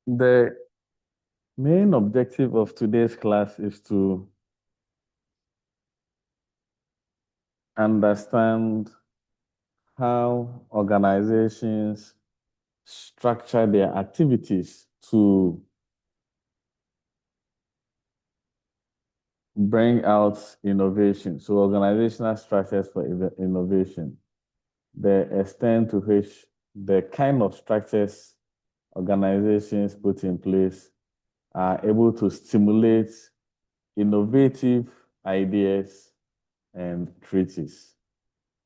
The main objective of today's class is to understand how organizations structure their activities to bring out innovation. So organizational structures for innovation, the extent to which the kind of structures organizations put in place are able to stimulate innovative ideas and treaties.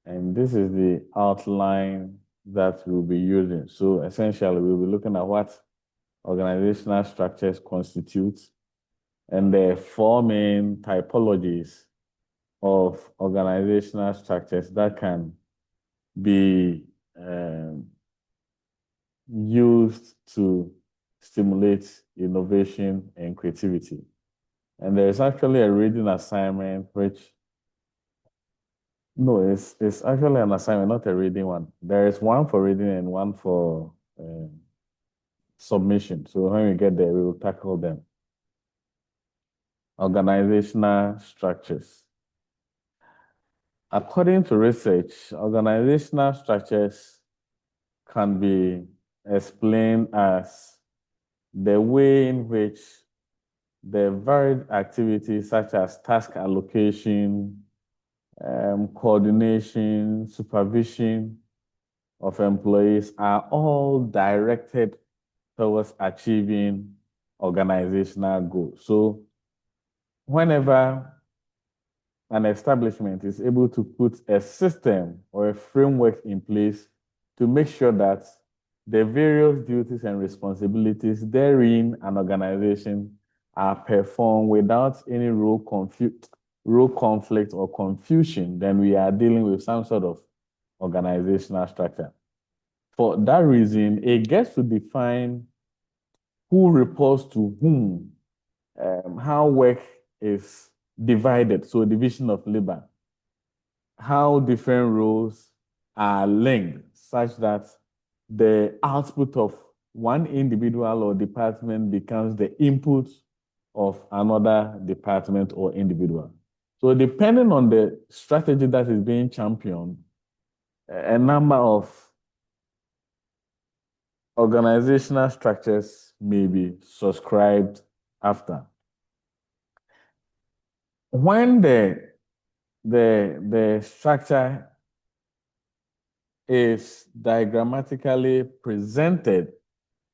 And this is the outline that we'll be using. So essentially, we'll be looking at what organizational structures constitute and the four main typologies of organizational structures that can be used to stimulate innovation and creativity. And there's actually a reading assignment which no, it's actually an assignment, not a reading one. There is one for reading and one for submission. So when we get there, we will tackle them. Organizational structures. According to research, organizational structures can be explained as the way in which the varied activities such as task allocation, coordination, supervision of employees are all directed towards achieving organizational goals. So whenever an establishment is able to put a system or a framework in place to make sure that the various duties and responsibilities therein an organization are performed without any role conflict or confusion, then we are dealing with some sort of organizational structure. For that reason, it gets to define who reports to whom, how work is divided, so division of labor, how different roles are linked such that the output of one individual or department becomes the input of another department or individual. So depending on the strategy that is being championed, a number of organizational structures may be subscribed after. When the structure is diagrammatically presented,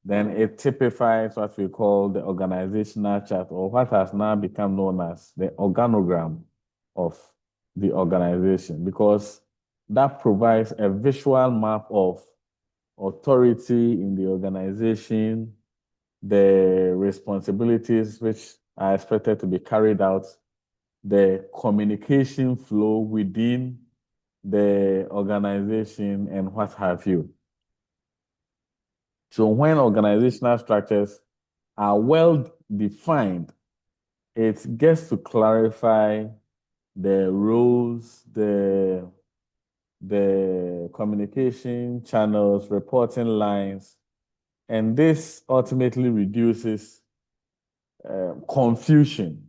then it typifies what we call the organizational chart, or what has now become known as the organogram of the organization, because that provides a visual map of authority in the organization, the responsibilities which are expected to be carried out, the communication flow within the organization, and what have you. So when organizational structures are well defined, it gets to clarify the roles, the communication channels, reporting lines, and this ultimately reduces confusion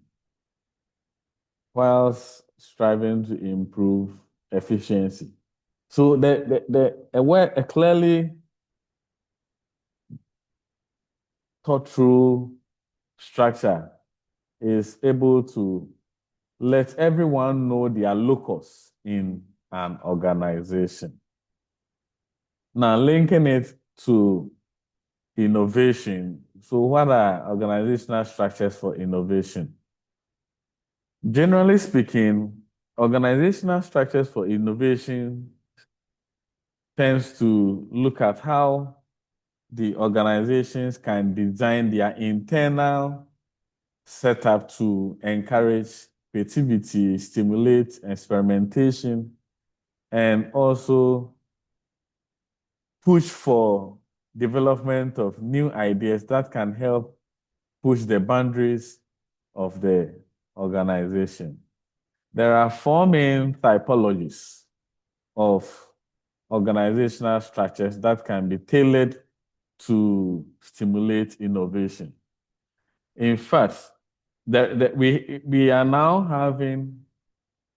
whilst striving to improve efficiency. So a clearly thought through structure is able to let everyone know their locus in an organization. Now, linking it to innovation. So, what are organizational structures for innovation? Generally speaking, organizational structures for innovation tends to look at how the organizations can design their internal setup to encourage creativity, stimulate experimentation, and also push for development of new ideas that can help push the boundaries of the organization. There are four main typologies of organizational structures that can be tailored to stimulate innovation. In fact, we are now having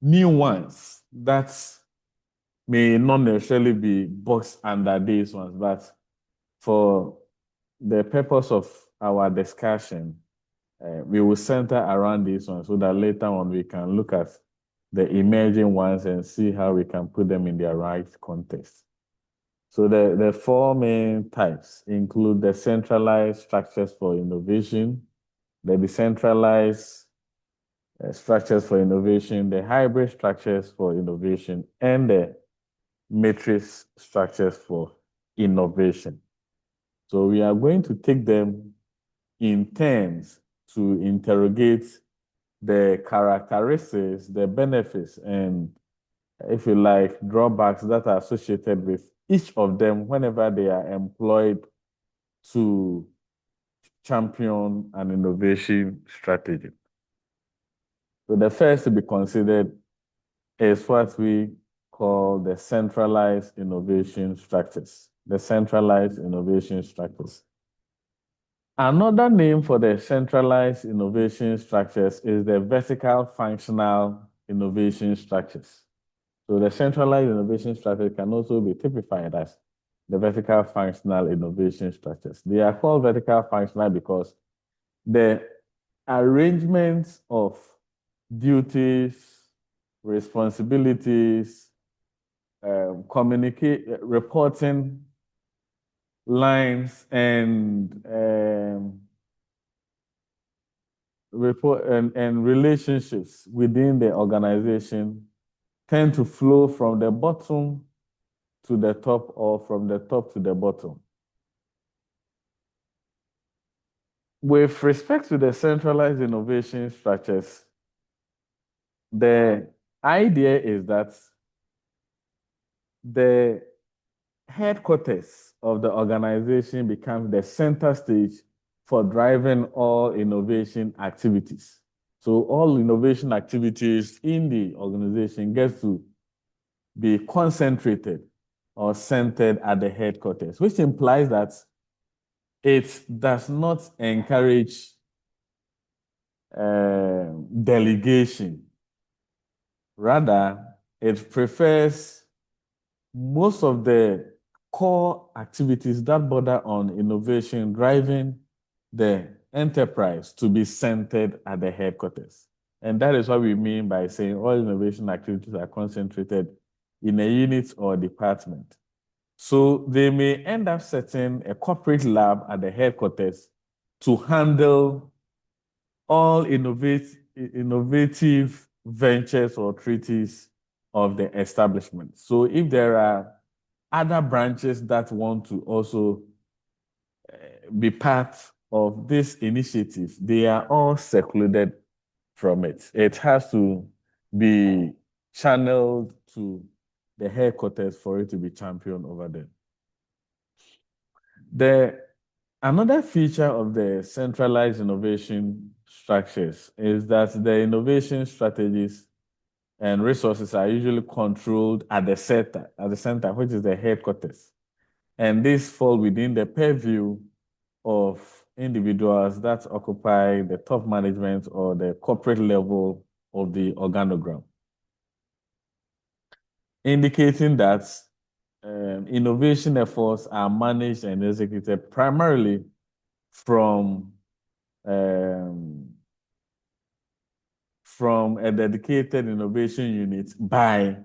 new ones that may not necessarily be boxed under these ones, but for the purpose of our discussion, we will center around these ones so that later on we can look at the emerging ones and see how we can put them in their right context. So the four main types include the centralized structures for innovation, the decentralized structures for innovation, the hybrid structures for innovation, and the matrix structures for innovation. So we are going to take them in turns to interrogate the characteristics, the benefits, and if you like, drawbacks that are associated with each of them whenever they are employed to champion an innovation strategy. So the first to be considered is what we call the centralized innovation structures. The centralized innovation structures. Another name for the centralized innovation structures is the vertical functional innovation structures. So the centralized innovation structure can also be typified as the vertical functional innovation structures. They are called vertical functional because the arrangement of duties, responsibilities, reporting lines, and relationships within the organization tend to flow from the bottom to the top or from the top to the bottom. With respect to the centralized innovation structures, the idea is that the headquarters of the organization becomes the center stage for driving all innovation activities. So all innovation activities in the organization gets to be concentrated or centered at the headquarters, which implies that it does not encourage delegation. Rather, it prefers most of the core activities that border on innovation driving the enterprise to be centered at the headquarters. And that is what we mean by saying all innovation activities are concentrated in a unit or department. So they may end up setting a corporate lab at the headquarters to handle all innovative ventures or treaties of the establishment. So if there are other branches that want to also be part of this initiative, they are all secluded from it. It has to be channeled to the headquarters for it to be championed over there. Another feature of the centralized innovation structures is that the innovation strategies and resources are usually controlled at the center, which is the headquarters. And these fall within the purview of individuals that occupy the top management or the corporate level of the organogram, indicating that innovation efforts are managed and executed primarily from a dedicated innovation unit by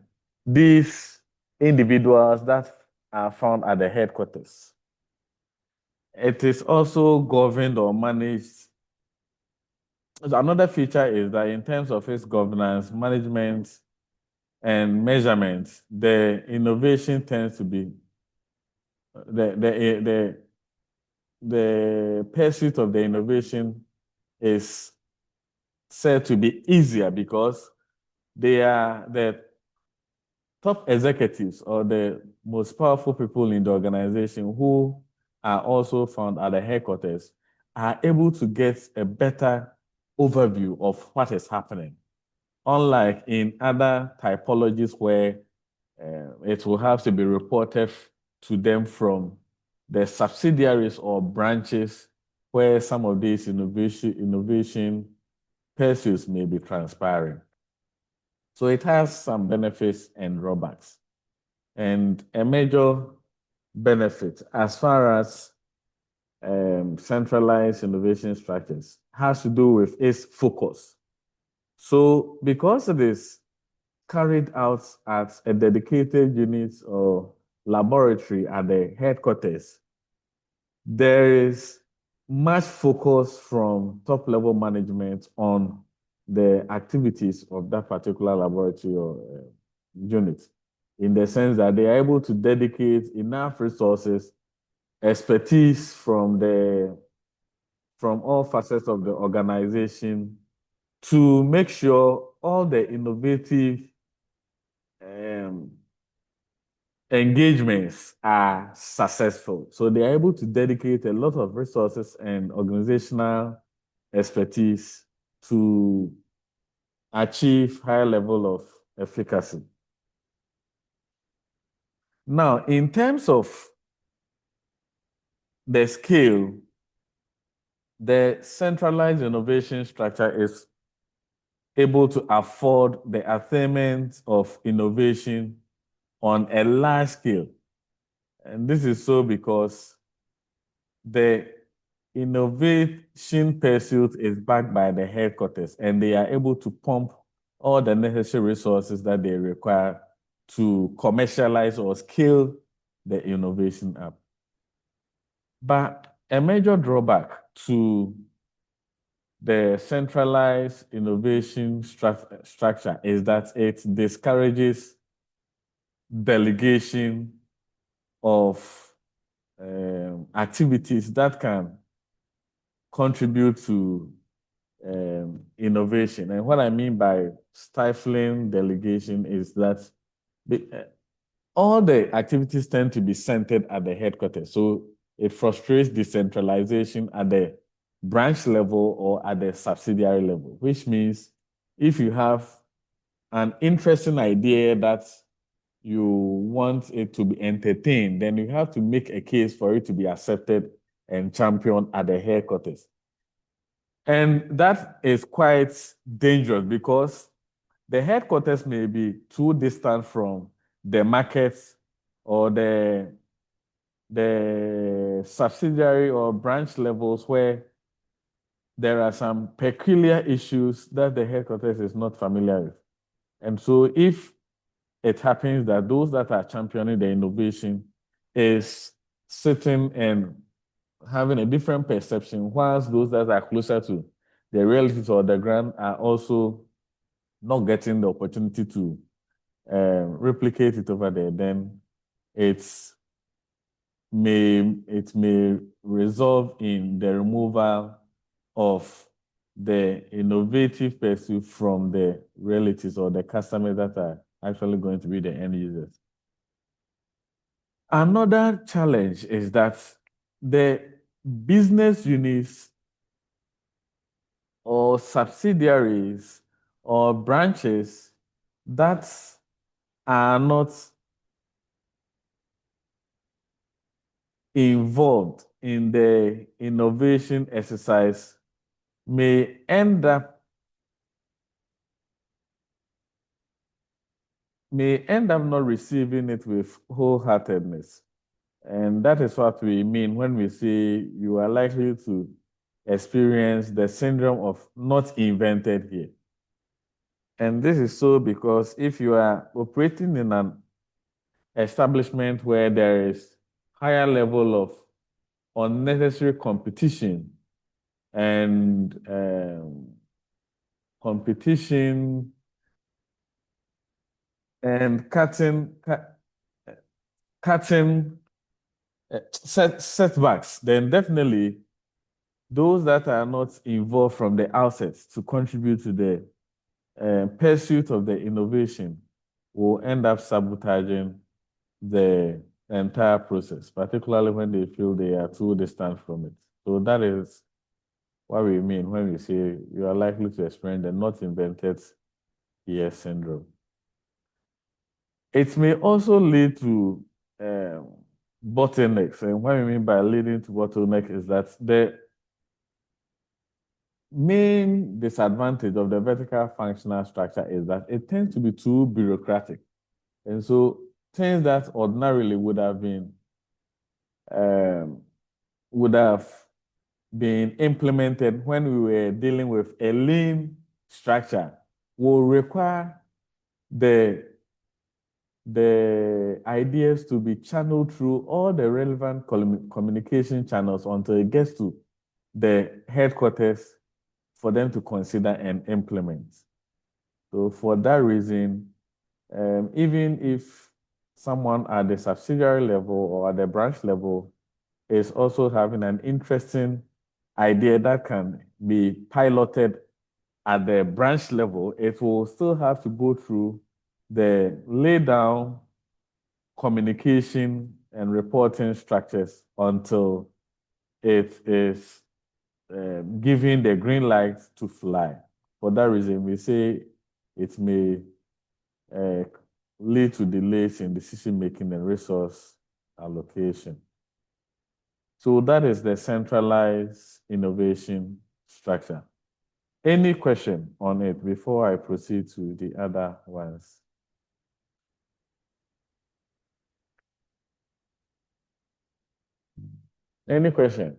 these individuals that are found at the headquarters. It is also governed or managed. Another feature is that in terms of its governance, management, and measurement, the innovation tends to be the pursuit of the innovation is said to be easier because they are the top executives or the most powerful people in the organization who are also found at the headquarters are able to get a better overview of what is happening. Unlike in other typologies where it will have to be reported to them from the subsidiaries or branches where some of these innovation pursuits may be transpiring. So it has some benefits and drawbacks. And a major benefit as far as centralized innovation structures has to do with its focus. So because it is carried out at a dedicated unit or laboratory at the headquarters, there is much focus from top level management on the activities of that particular laboratory or unit, in the sense that they are able to dedicate enough resources, expertise from all facets of the organization to make sure all the innovative engagements are successful. So they are able to dedicate a lot of resources and organizational expertise to achieve higher level of efficacy. Now, in terms of the scale, the centralized innovation structure is able to afford the attainment of innovation on a large scale. And this is so because the innovation pursuit is backed by the headquarters, and they are able to pump all the necessary resources that they require to commercialize or scale the innovation up. But a major drawback to the centralized innovation structure is that it discourages delegation of activities that can contribute to innovation. And what I mean by stifling delegation is that all the activities tend to be centered at the headquarters. So it frustrates decentralization at the branch level or at the subsidiary level, which means if you have an interesting idea that you want it to be entertained, then you have to make a case for it to be accepted and championed at the headquarters. And that is quite dangerous because the headquarters may be too distant from the markets or the subsidiary or branch levels where there are some peculiar issues that the headquarters is not familiar with. And so if it happens that those that are championing the innovation is sitting and having a different perception, whilst those that are closer to the realities or the ground are also not getting the opportunity to replicate it over there, then it may result in the removal of the innovative pursuit from the realities or the customers that are actually going to be the end users. Another challenge is that the business units or subsidiaries or branches that are not involved in the innovation exercise may end up not receiving it with wholeheartedness. And that is what we mean when we say you are likely to experience the syndrome of not invented here. And this is so because if you are operating in an establishment where there is higher level of unnecessary competition and cutting setbacks, then definitely those that are not involved from the outset to contribute to the pursuit of the innovation will end up sabotaging the entire process, particularly when they feel they are too distant from it. So that is what we mean when we say you are likely to experience the not invented here syndrome. It may also lead to bottlenecks. And what we mean by leading to bottleneck is that the main disadvantage of the vertical functional structure is that it tends to be too bureaucratic. And so things that ordinarily would have been implemented when we were dealing with a lean structure will require the ideas to be channeled through all the relevant communication channels until it gets to the headquarters for them to consider and implement. So for that reason, even if someone at the subsidiary level or at the branch level is also having an interesting idea that can be piloted at the branch level, it will still have to go through the lay down communication and reporting structures until it is giving the green light to fly. For that reason, we say it may lead to delays in decision making and resource allocation. So that is the centralized innovation structure. Any question on it before I proceed to the other ones? Any question?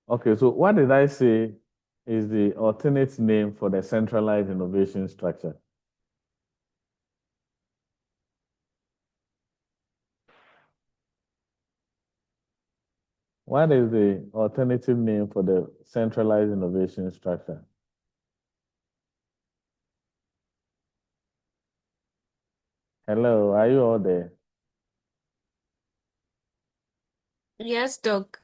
Okay, so what did I say is the alternate name for the centralized innovation structure? What is the alternative name for the centralized innovation structure? Hello, are you all there? Yes, Doc.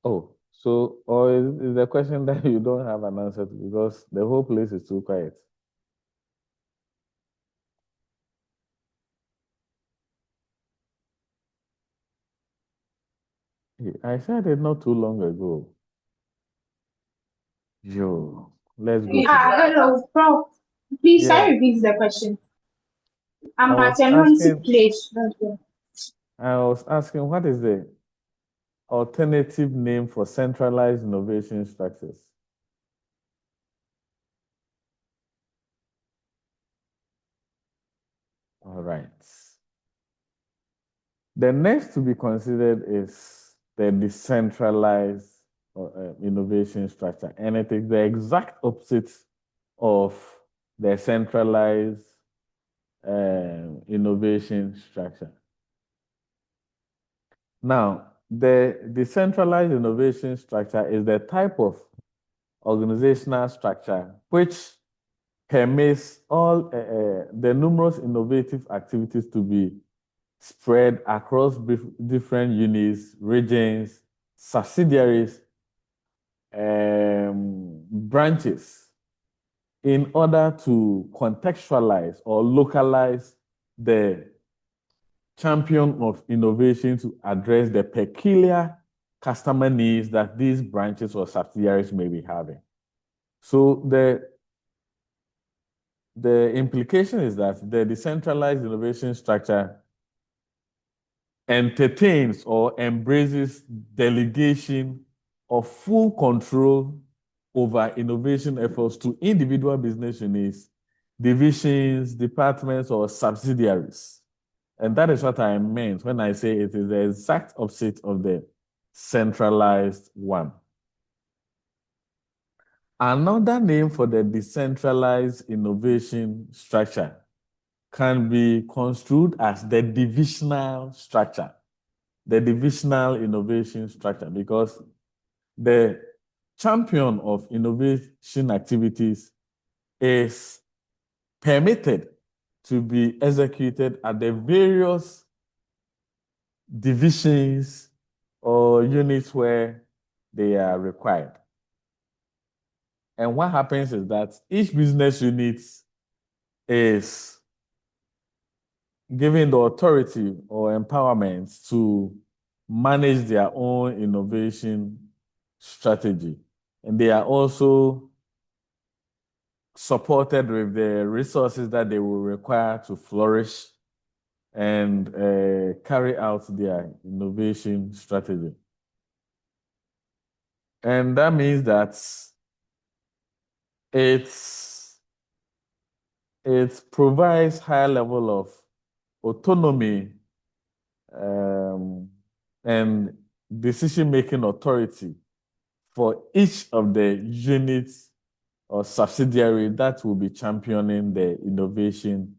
Oh, so, or is the question that you don't have an answer to because the whole place is too quiet? I said it not too long ago. Yo, let's go to Hello, Prof. Please, yeah. can you repeat the question? I'm I at was a noisy asking, place. what is the alternative name for centralized innovation structures? All right. The next to be considered is the decentralized innovation structure, and it is the exact opposite of the centralized innovation structure. Now, the decentralized innovation structure is the type of organizational structure which permits all the numerous innovative activities to be spread across different units, regions, subsidiaries, branches in order to contextualize or localize the champion of innovation to address the peculiar customer needs that these branches or subsidiaries may be having. So the implication is that the decentralized innovation structure entertains or embraces delegation of full control over innovation efforts to individual business units, divisions, departments, or subsidiaries. And that is what I meant when I say it is the exact opposite of the centralized one. Another name for the decentralized innovation structure can be construed as the divisional structure, the divisional innovation structure, because the champion of innovation activities is permitted to be executed at the various divisions or units where they are required. And what happens is that each business unit is given the authority or empowerment to manage their own innovation strategy. And they are also supported with the resources that they will require to flourish and carry out their innovation strategy. And that means that it provides higher level of autonomy and decision-making authority for each of the units or subsidiary that will be championing the innovation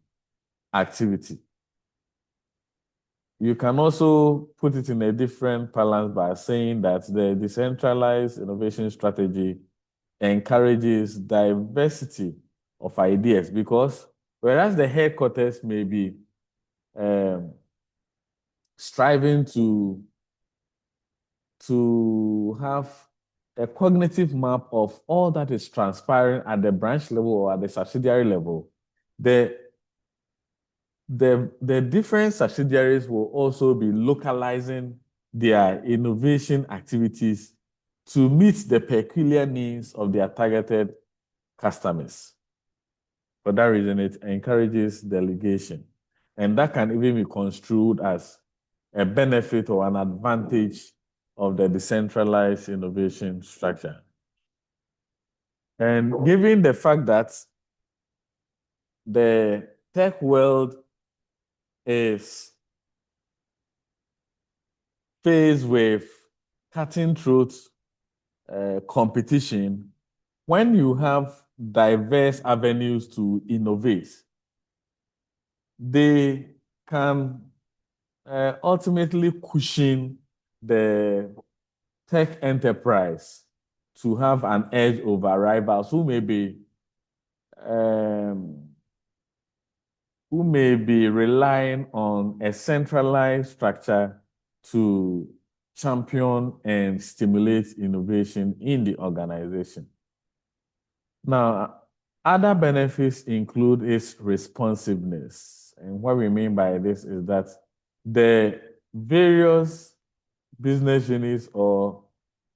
activity. You can also put it in a different balance by saying that the decentralized innovation strategy encourages diversity of ideas, because whereas the headquarters may be striving to have a cognitive map of all that is transpiring at the branch level or at the subsidiary level, the different subsidiaries will also be localizing their innovation activities to meet the peculiar needs of their targeted customers. For that reason, it encourages delegation. And that can even be construed as a benefit or an advantage of the decentralized innovation structure. And given the fact that the tech world is faced with cutting-throat competition, when you have diverse avenues to innovate, they can ultimately cushion the tech enterprise to have an edge over rivals who may be relying on a centralized structure to champion and stimulate innovation in the organization. Now, other benefits include its responsiveness. And what we mean by this is that the various business units or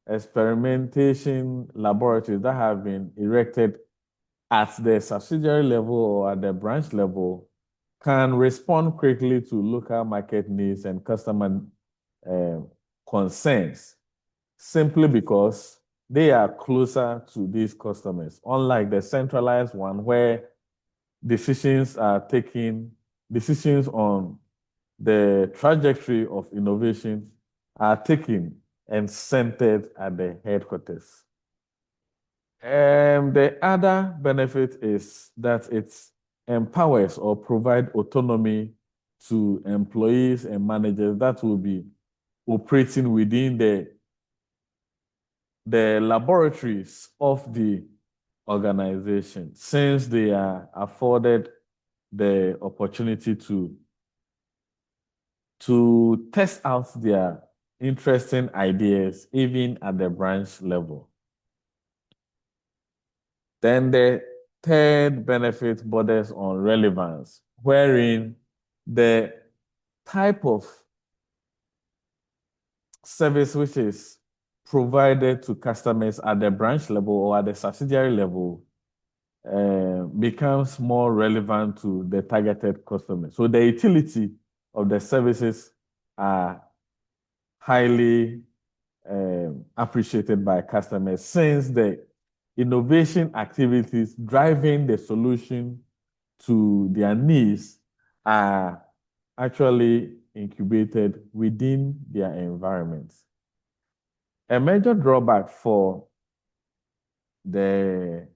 experimentation laboratories that have been erected at the subsidiary level or at the branch level can respond quickly to local market needs and customer concerns, simply because they are closer to these customers, unlike the centralized one where decisions on the trajectory of innovation are taken and centered at the headquarters. The other benefit is that it empowers or provides autonomy to employees and managers that will be operating within the laboratories of the organization, since they are afforded the opportunity to test out their interesting ideas even at the branch level. Then the third benefit borders on relevance, wherein the type of service which is provided to customers at the branch level or at the subsidiary level becomes more relevant to the targeted customers. So the utility of the services are highly appreciated by customers, since the innovation activities driving the solution to their needs are actually incubated within their environments. A major drawback for the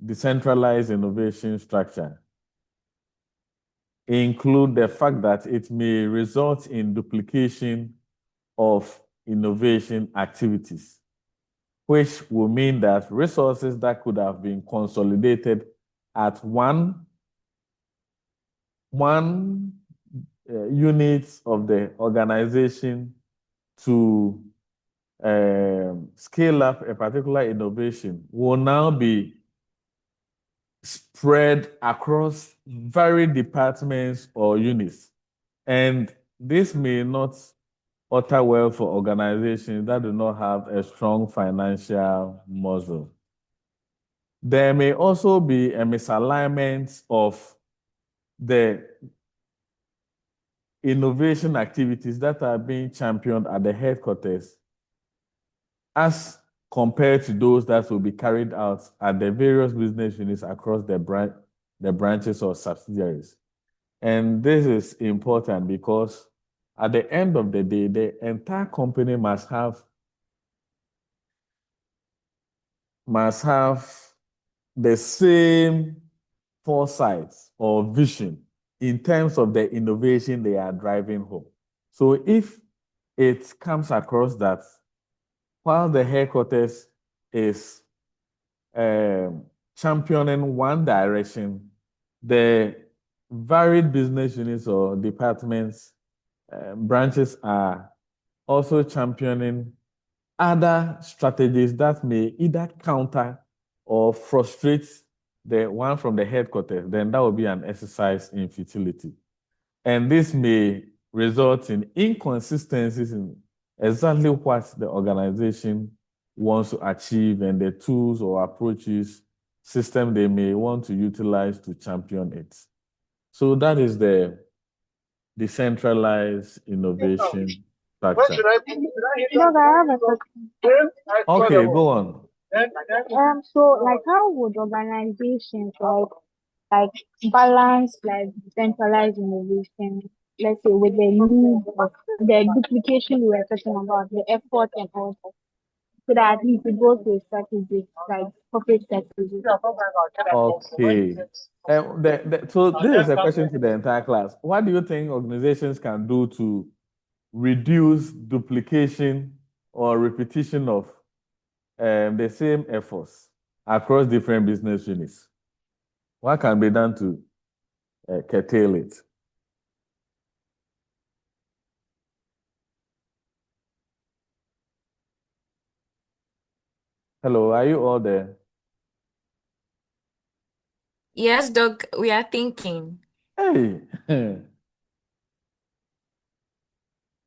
decentralized innovation structure include the fact that it may result in duplication of innovation activities, which will mean that resources that could have been consolidated at one unit of the organization to scale up a particular innovation will now be spread across varied departments or units. And this may not utter well for organizations that do not have a strong financial muscle. There may also be a misalignment of the innovation activities that are being championed at the headquarters as compared to those that will be carried out at the various business units across the branches or subsidiaries. And this is important because at the end of the day, the entire company must have the same foresight or vision in terms of the innovation they are driving home. So if it comes across that while the headquarters is championing one direction, the varied business units or departments, branches are also championing other strategies that may either counter or frustrate the one from the headquarters, then that will be an exercise in futility. And this may result in inconsistencies in exactly what the organization wants to achieve and the tools or approaches, system they may want to utilize to champion it. So that is the decentralized innovation factor. Doc, I have a question. Okay, go on. So like how would organizations like balance like decentralized innovation, let's say with the need of the duplication we were talking about, the effort and all that, so that at least it goes to a strategy, like corporate strategy. Okay. So this is a question to the entire class. What do you think organizations can do to reduce duplication or repetition of the same efforts across different business units? What can be done to curtail it? Hello, are you all there? Yes, Doc, we are thinking. Hey,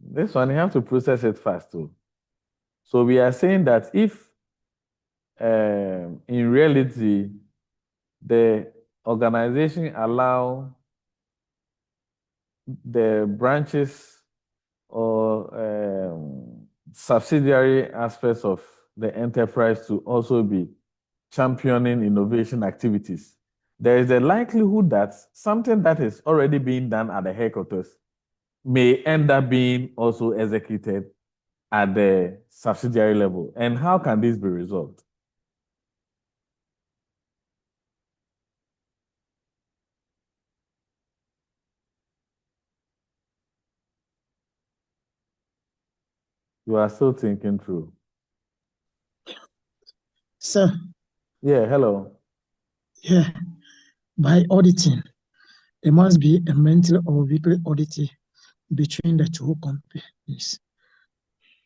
this one you have to process it fast too. So we are saying that if in reality the organization allow the branches or subsidiary aspects of the enterprise to also be championing innovation activities, there is a likelihood that something that is already being done at the headquarters may end up being also executed at the subsidiary level. And how can this be resolved? You are still thinking through. Sir, Yeah, hello. yeah, by auditing, there must be a monthly or weekly auditing between the two companies.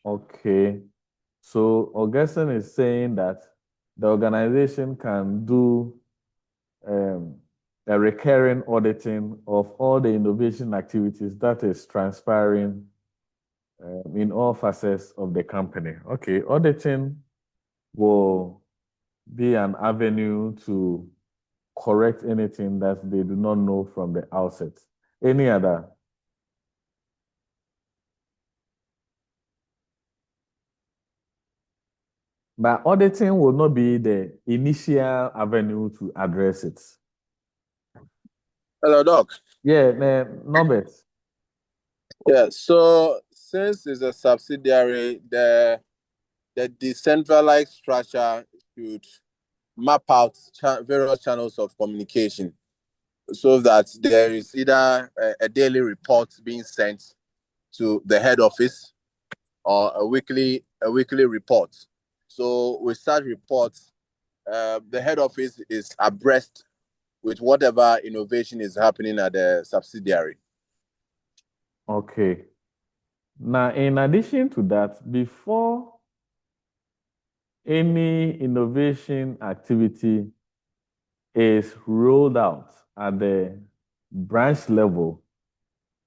Okay. So Augustine is saying that the organization can do a recurring auditing of all the innovation activities that is transpiring in all facets of the company. Okay, auditing will be an avenue to correct anything that they do not know from the outset. Any other? But auditing will not be the initial avenue to address it. Hello, Doc. Yeah, Norbert. Yeah, so since it's a subsidiary, the decentralized structure should map out various channels of communication so that there is either a daily report being sent to the head office or a weekly report. So with such reports, the head office is abreast with whatever innovation is happening at the subsidiary. Okay. Now, in addition to that, before any innovation activity is rolled out at the branch level,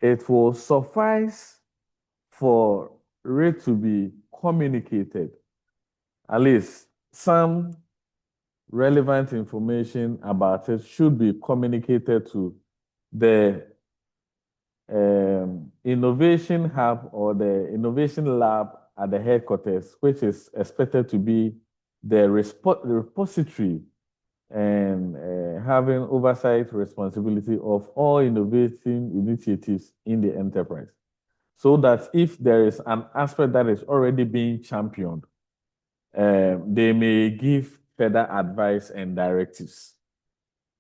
it will suffice for it to be communicated. At least some relevant information about it should be communicated to the innovation hub or the innovation lab at the headquarters, which is expected to be the repository and having oversight responsibility of all innovating initiatives in the enterprise. So that if there is an aspect that is already being championed, they may give further advice and directives.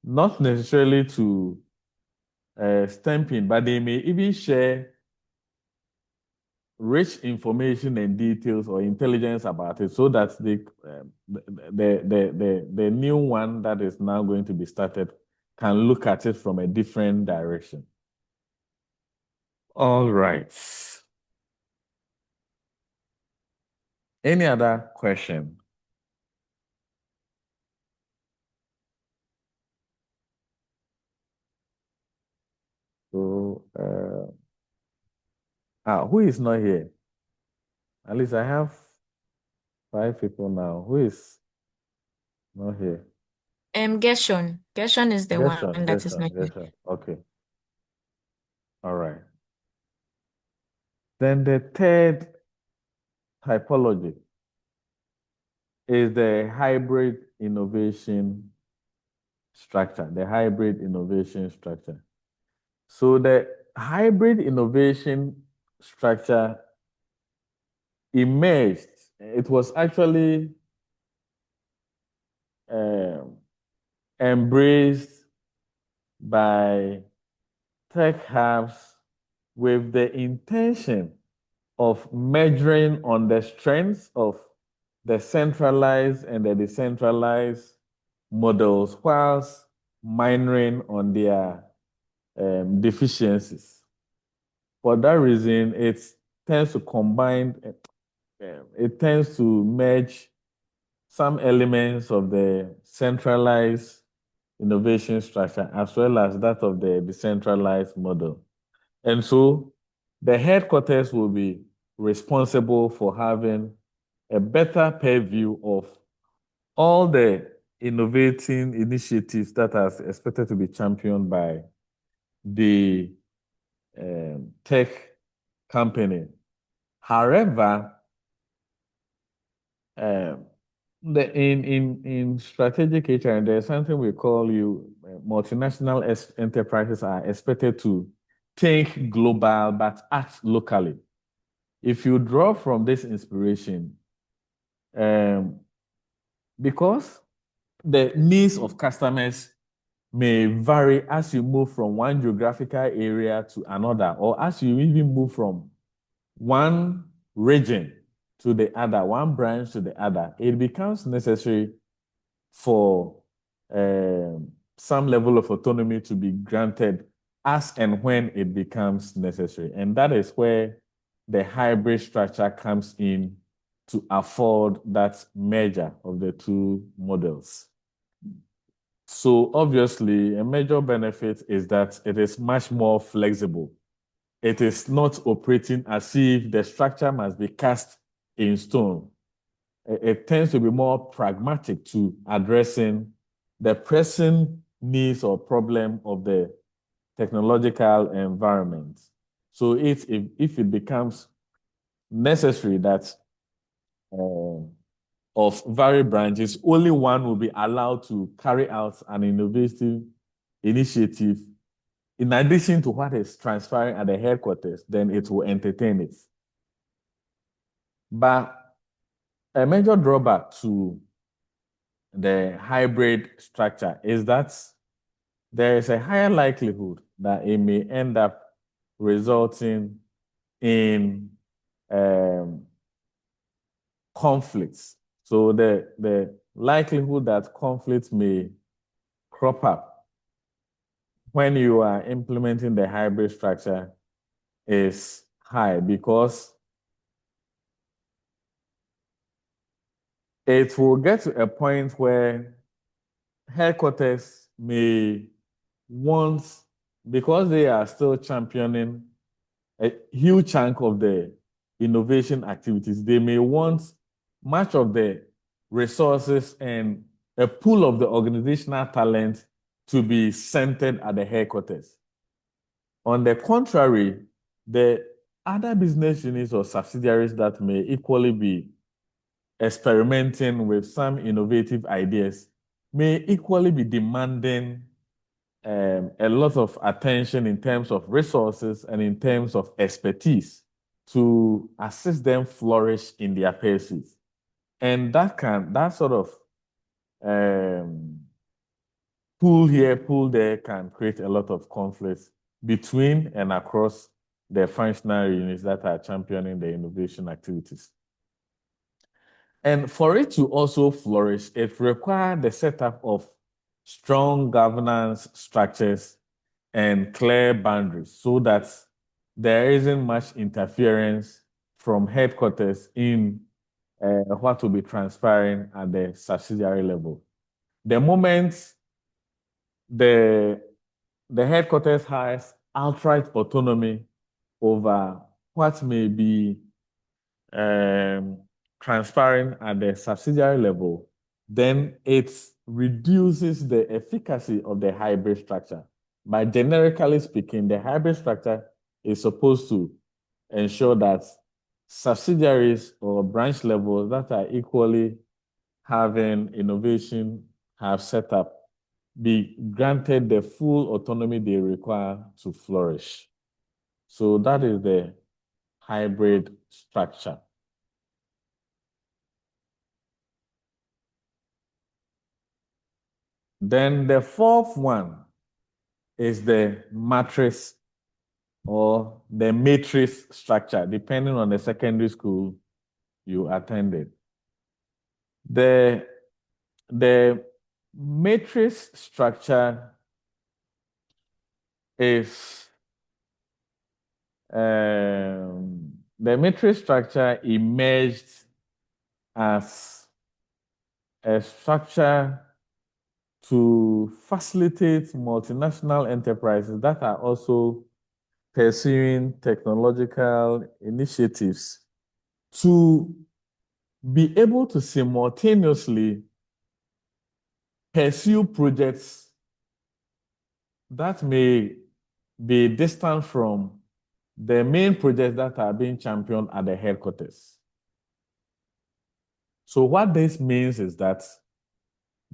Not necessarily to stamping, but they may even share rich information and details or intelligence about it so that the new one that is now going to be started can look at it from a different direction. All right. Any other question? So, who is not here? At least I have 5 people now. Who is not here? Gershon. Gershon is the one that is not here. Gershon. Okay. All right. Then the third typology is the hybrid innovation structure, the hybrid innovation structure. So the hybrid innovation structure emerged. It was actually embraced by tech hubs with the intention of measuring on the strengths of the centralized and the decentralized models whilst minoring on their deficiencies. For that reason, it tends to combine, it tends to merge some elements of the centralized innovation structure as well as that of the decentralized model. And so the headquarters will be responsible for having a better purview of all the innovating initiatives that are expected to be championed by the tech company. However, in strategic HR, there's something we call multinational enterprises are expected to think global but act locally. If you draw from this inspiration, because the needs of customers may vary as you move from one geographical area to another, or as you even move from one region to the other, one branch to the other, it becomes necessary for some level of autonomy to be granted as and when it becomes necessary. And that is where the hybrid structure comes in to afford that merger of the two models. So obviously, a major benefit is that it is much more flexible. It is not operating as if the structure must be cast in stone. It tends to be more pragmatic to addressing the pressing needs or problem of the technological environment. So if it becomes necessary that of varied branches, only one will be allowed to carry out an innovative initiative in addition to what is transferring at the headquarters, then it will entertain it. But a major drawback to the hybrid structure is that there is a higher likelihood that it may end up resulting in conflicts. So the likelihood that conflicts may crop up when you are implementing the hybrid structure is high because it will get to a point where headquarters may want, because they are still championing a huge chunk of the innovation activities, they may want much of the resources and a pool of the organizational talent to be centered at the headquarters. On the contrary, the other business units or subsidiaries that may equally be experimenting with some innovative ideas may equally be demanding a lot of attention in terms of resources and in terms of expertise to assist them flourish in their pursuits. And that sort of pull here, pull there can create a lot of conflicts between and across the functional units that are championing the innovation activities. And for it to also flourish, it requires the setup of strong governance structures and clear boundaries so that there isn't much interference from headquarters in what will be transpiring at the subsidiary level. The moment the headquarters has outright autonomy over what may be transpiring at the subsidiary level, then it reduces the efficacy of the hybrid structure. But generically speaking, the hybrid structure is supposed to ensure that subsidiaries or branch levels that are equally having innovation have set up be granted the full autonomy they require to flourish. So that is the hybrid structure. Then the fourth one is the matrix or the matrix structure, depending on the secondary school you attended. The matrix structure is emerged as a structure to facilitate multinational enterprises that are also pursuing technological initiatives to be able to simultaneously pursue projects that may be distant from the main projects that are being championed at the headquarters. So what this means is that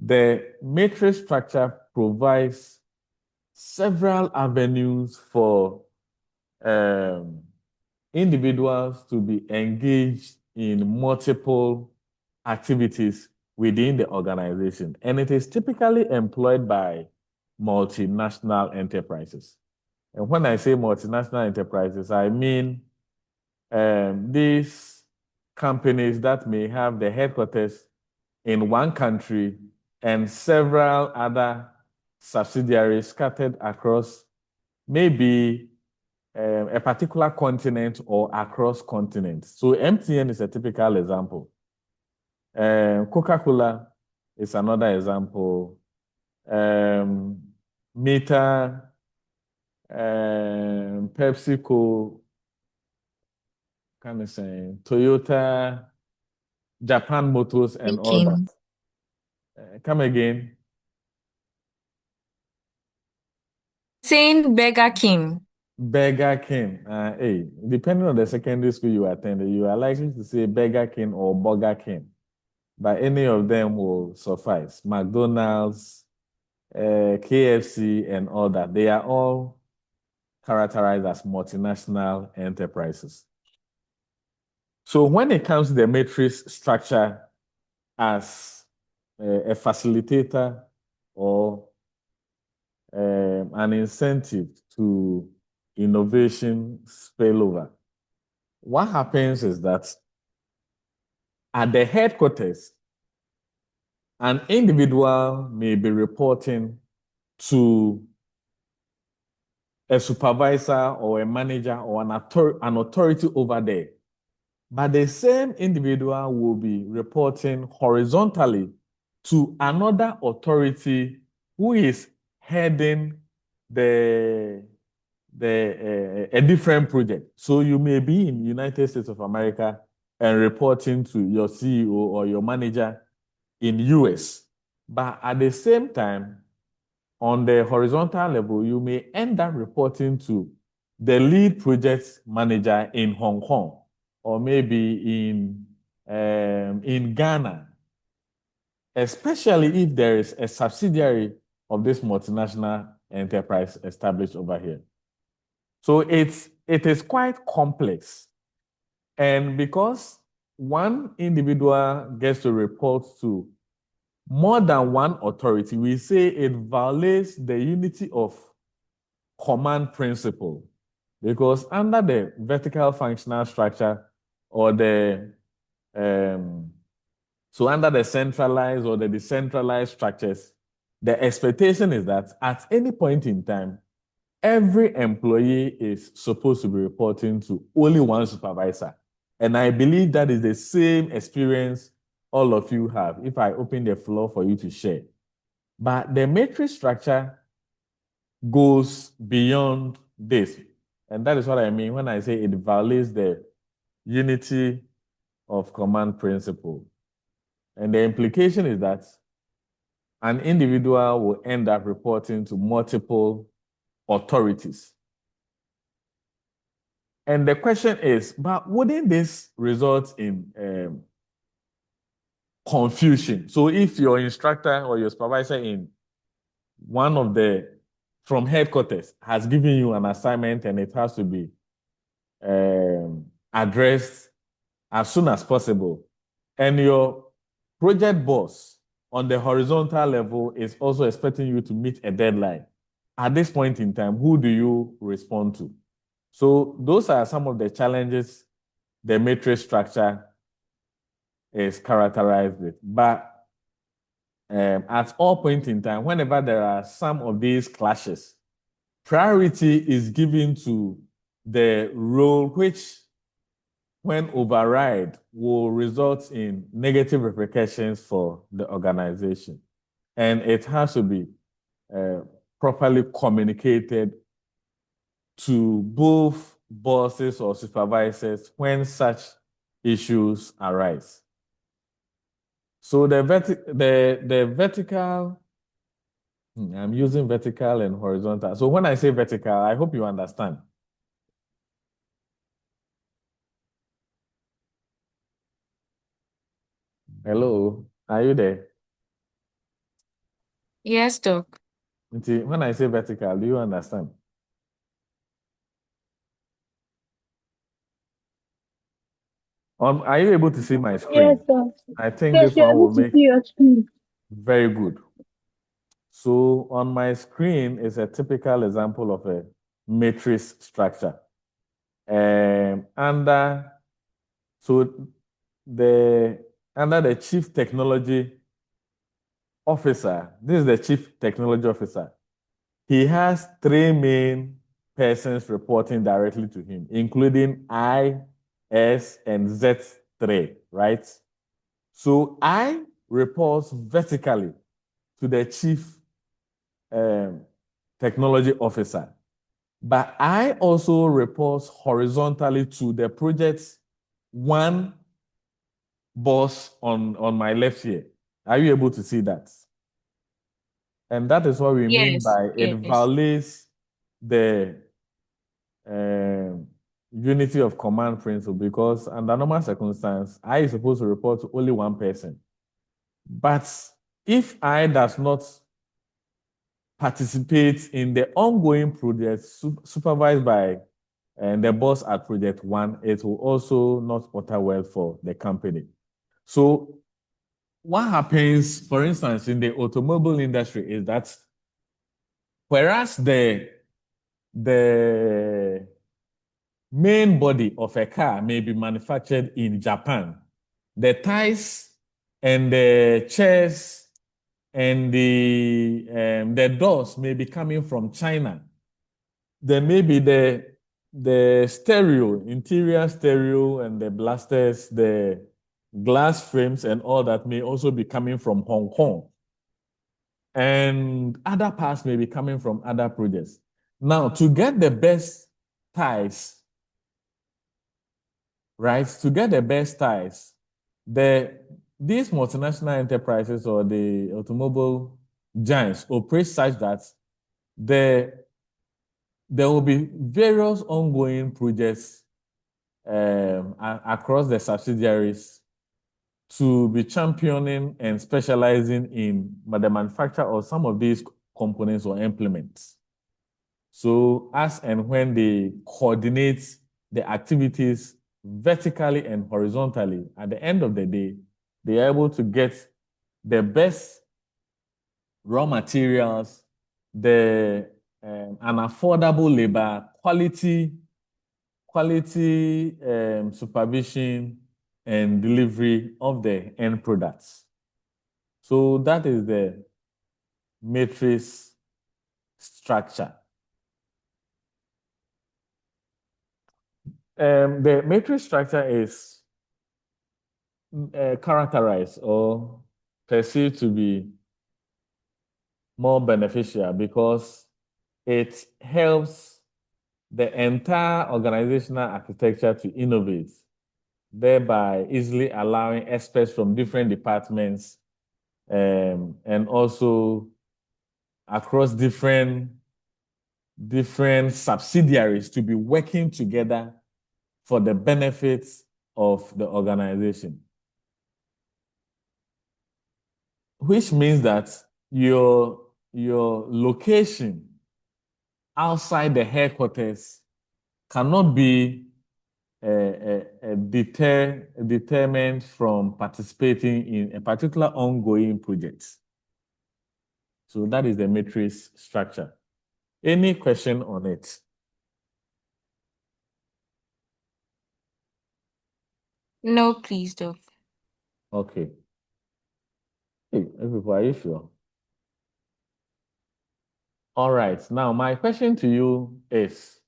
the matrix structure provides several avenues for individuals to be engaged in multiple activities within the organization. And it is typically employed by multinational enterprises. And when I say multinational enterprises, I mean these companies that may have the headquarters in one country and several other subsidiaries scattered across maybe a particular continent or across continents. So MTN is a typical example. Coca-Cola is another example. Meta, PepsiCo, kind of saying Toyota, Japan Motors, and all King. that. Come again. Saying Burger King. Burger King. Hey, depending on the secondary school you attended, you are likely to say Burger King or Burger King. But any of them will suffice. McDonald's, KFC, and all that. They are all characterized as multinational enterprises. So when it comes to the matrix structure as a facilitator or an incentive to innovation spillover, what happens is that at the headquarters, an individual may be reporting to a supervisor or a manager or an authority over there. But the same individual will be reporting horizontally to another authority who is heading a different project. So you may be in the United States of America and reporting to your CEO or your manager in US. But at the same time, on the horizontal level, you may end up reporting to the lead project manager in Hong Kong, or maybe in Ghana, especially if there is a subsidiary of this multinational enterprise established over here. So it is quite complex. And because one individual gets to report to more than one authority, we say it violates the unity of command principle. Because under the vertical functional structure or under the centralized or the decentralized structures, the expectation is that at any point in time, every employee is supposed to be reporting to only one supervisor. And I believe that is the same experience all of you have if I open the floor for you to share. But the matrix structure goes beyond this. And that is what I mean when I say it violates the unity of command principle. And the implication is that an individual will end up reporting to multiple authorities. And the question is, but wouldn't this result in confusion? So if your instructor or your supervisor in one of from headquarters has given you an assignment and it has to be addressed as soon as possible, and your project boss on the horizontal level is also expecting you to meet a deadline, at this point in time, who do you respond to? So those are some of the challenges the matrix structure is characterized with. But at all points in time, whenever there are some of these clashes, priority is given to the role which, when override, will result in negative repercussions for the organization. And it has to be properly communicated to both bosses or supervisors when such issues arise. So the vertical, I'm using vertical and horizontal. So when I say vertical, I hope you understand. Hello, are you there? Yes, Doc. When I say vertical, do you understand? Are you able to see my screen? Yes, sir. I think Yes, this you're one will able to make see your screen. very good. So on my screen is a typical example of a matrix structure. Under the chief technology officer, this is the chief technology officer. He has three main persons reporting directly to him, including I, S, and Z3, right? So I reports vertically to the chief technology officer, but I also reports horizontally to the project's one boss on my left here. Are you able to see that? And that is what we mean Yes, by it yes. violates the unity of command principle, because under normal circumstances, I is supposed to report to only one person. But if I does not participate in the ongoing project supervised by the boss at project one, it will also not utter well for the company. So what happens, for instance, in the automobile industry is that whereas the main body of a car may be manufactured in Japan, the tires and the chairs and the doors may be coming from China. Then maybe the stereo, interior stereo, and the blasters, the glass frames and all that may also be coming from Hong Kong. And other parts may be coming from other projects. Now, to get the best ties, right? To get the best ties, these multinational enterprises or the automobile giants operate such that the there will be various ongoing projects across the subsidiaries to be championing and specializing in the manufacture of some of these components or implements. So as and when they coordinate the activities vertically and horizontally, at the end of the day, they are able to get the best raw materials, an affordable labor, quality supervision and delivery of the end products. So that is the matrix structure. The matrix structure is characterized or perceived to be more beneficial because it helps the entire organizational architecture to innovate, thereby easily allowing experts from different departments and also across different subsidiaries to be working together for the benefits of the organization. Which means that your location outside the headquarters cannot be determined from participating in a particular ongoing project. So that is the matrix structure. Any question on it? No, please, Doc. Okay. Hey, everybody, are you sure? All right. Now, my question to you is,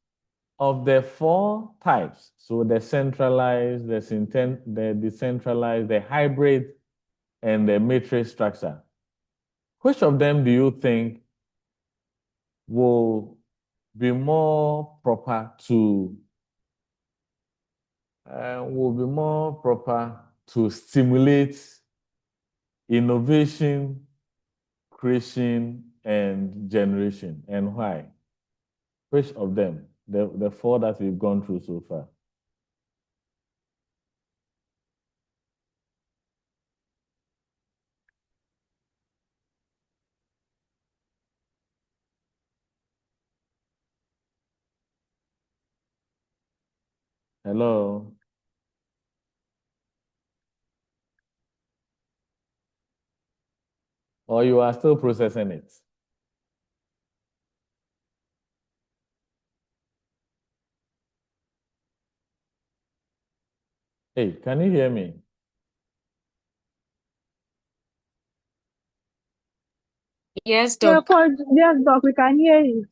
of the 4 types, so the centralized, the decentralized, the hybrid, and the matrix structure, which of them do you think will be more proper to stimulate innovation, creation, and generation, and why? Which of them? The 4 that we've gone through so far. Hello? Or you are still processing it? Hey, can you hear me? Yes, Yeah, Doc. yes, Doc, we can hear you.